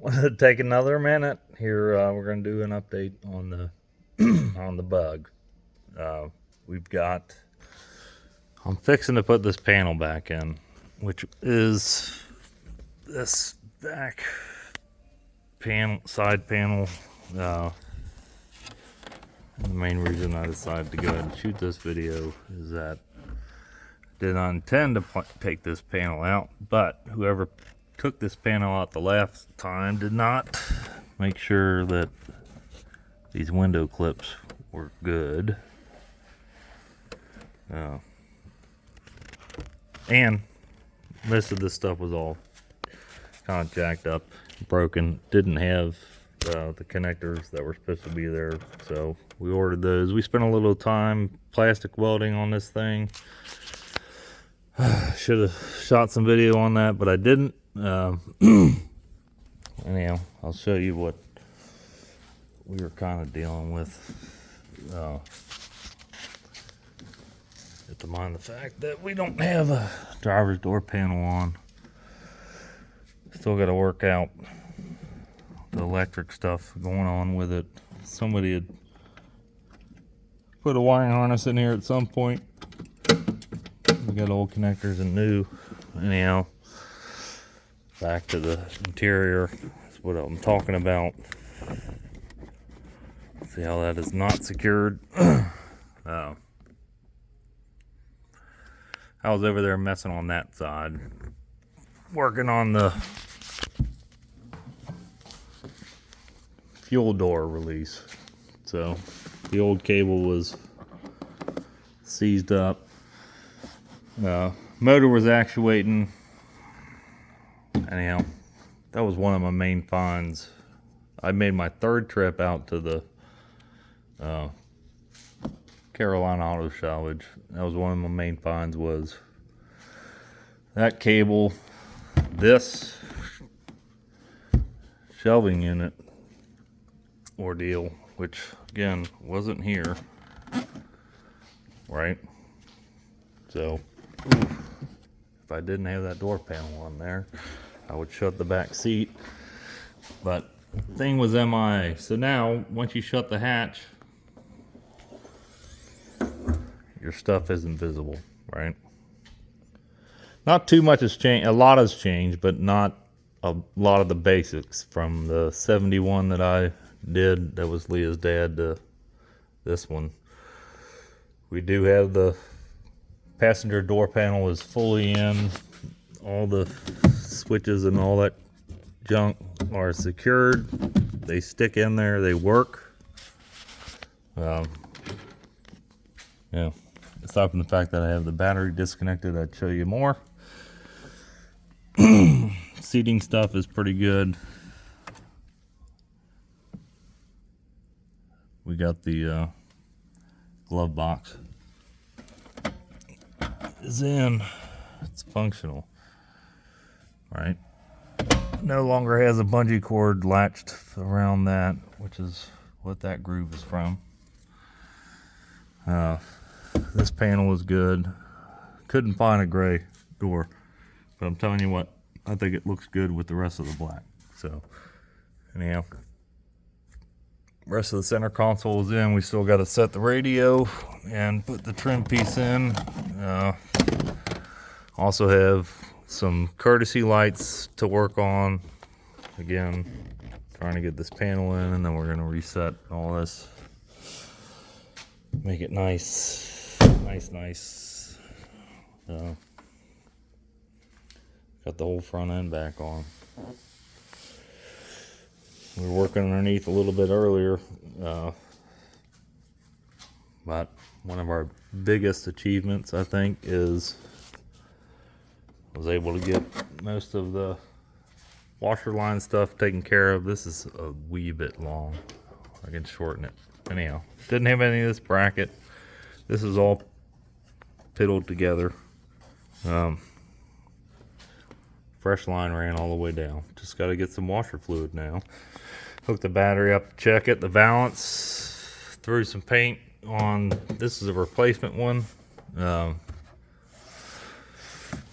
wanted to take another minute here. We're going to do an update on the on the bug. Uh, we've got. I'm fixing to put this panel back in, which is this back panel, side panel. The main reason I decided to go ahead and shoot this video is that I did not intend to take this panel out, but whoever took this panel out the last time did not make sure that these window clips were good. And most of this stuff was all kind of jacked up, broken, didn't have the connectors that were supposed to be there, so we ordered those. We spent a little time plastic welding on this thing. Should have shot some video on that, but I didn't. Anyhow, I'll show you what we were kind of dealing with. Have to mind the fact that we don't have a driver's door panel on. Still got to work out the electric stuff going on with it. Somebody had put a wiring harness in here at some point. We got old connectors and new. Anyhow, back to the interior. That's what I'm talking about. See how that is not secured. I was over there messing on that side, working on the fuel door release. So the old cable was seized up. Motor was actuating. Anyhow, that was one of my main finds. I made my third trip out to the Carolina Auto Salvage. That was one of my main finds, was that cable, this shelving unit ordeal, which again wasn't here, right? So if I didn't have that door panel on there, I would shut the back seat, but the thing was MIA. So now once you shut the hatch, your stuff isn't visible, right? Not too much has changed. A lot has changed, but not a lot of the basics from the 71 that I did, that was Leah's dad, to this one. We do have the passenger door panel is fully in. All the switches and all that junk are secured. They stick in there, they work. Yeah. Aside from the fact that I have the battery disconnected, I'd show you more. Seating stuff is pretty good. We got the glove box is in. It's functional, right? No longer has a bungee cord latched around that, which is what that groove is from. This panel is good. Couldn't find a gray door, but I'm telling you what, I think it looks good with the rest of the black. So anyhow, rest of the center console is in. We still got to set the radio and put the trim piece in. Also have some courtesy lights to work on. Again, trying to get this panel in, and then we're going to reset all this. Make it nice. Got the whole front end back on. We were working underneath a little bit earlier, but one of our biggest achievements, I think, is I was able to get most of the washer line stuff taken care of. This is a wee bit long. I can shorten it. Anyhow, didn't have any of this bracket. This is all piddled together. Fresh line ran all the way down. Just got to get some washer fluid now. Hook the battery up to check it. The valance, threw some paint on. This is a replacement one that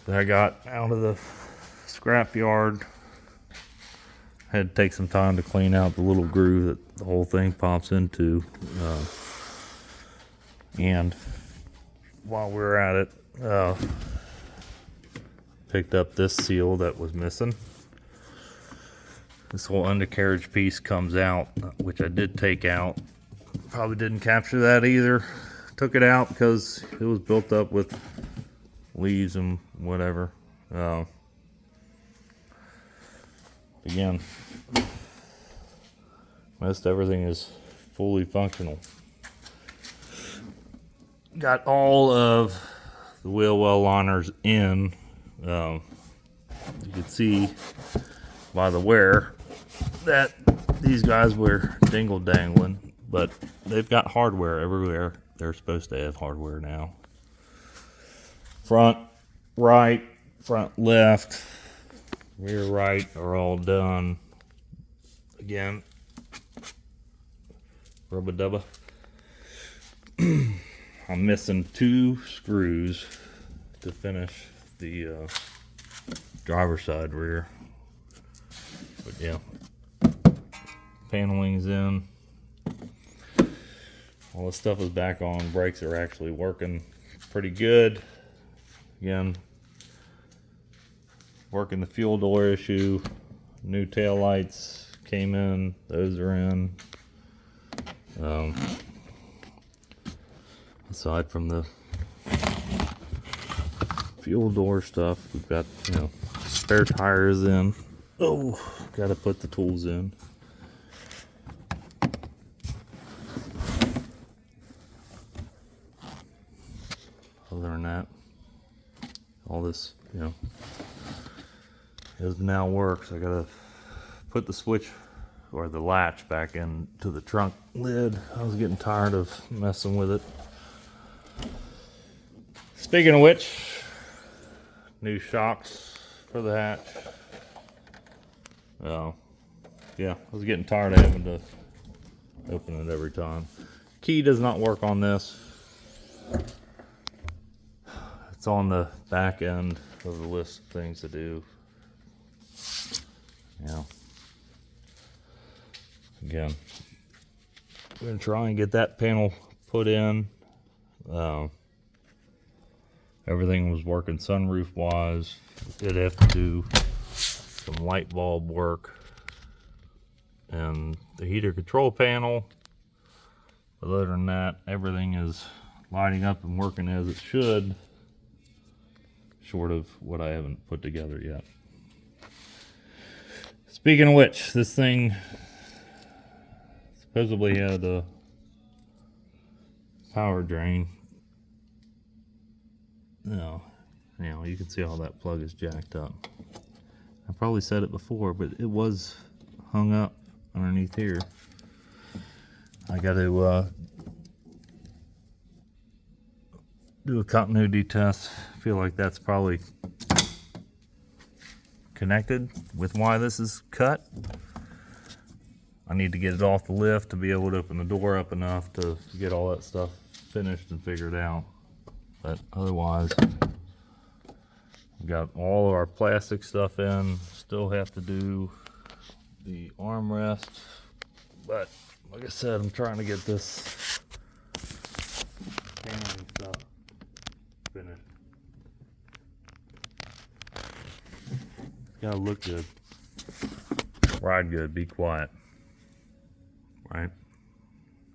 I got out of the scrap yard. Had to take some time to clean out the little groove that the whole thing pops into. And while we were at it, picked up this seal that was missing. This whole undercarriage piece comes out, which I did take out. Probably didn't capture that either. Took it out because it was built up with leaves and whatever. Again, most everything is fully functional. Got all of the wheel well liners in. You can see by the wear that these guys were dingle dangling, but they've got hardware everywhere. They're supposed to have hardware now. Front right, front left, rear right are all done. Again, rubba dubba. I'm missing 2 screws to finish the driver's side rear. But yeah, paneling's in. All the stuff is back on. Brakes are actually working pretty good. Again, working the fuel door issue. New tail lights came in. Those are in. Aside from the fuel door stuff, we've got, you know, spare tires in. Oh, gotta put the tools in. Other than that, all this, you know, it now works. I gotta put the switch or the latch back into the trunk lid. I was getting tired of messing with it. Speaking of which, new shocks for the hatch. Yeah, I was getting tired of having to open it every time. Key does not work on this. It's on the back end of the list of things to do. Yeah. Again, we're gonna try and get that panel put in. Everything was working sunroof wise. Did have to do some light bulb work and the heater control panel. But other than that, everything is lighting up and working as it should, short of what I haven't put together yet. Speaking of which, this thing supposedly had a power drain. No, you can see how that plug is jacked up. I probably said it before, but it was hung up underneath here. I got to do a continuity test. Feel like that's probably connected with why this is cut. I need to get it off the lift to be able to open the door up enough to get all that stuff finished and figured out. But otherwise, we got all of our plastic stuff in. Still have to do the armrest, but like I said, I'm trying to get this paneling stuff finished. Gotta look good, ride good, be quiet, right?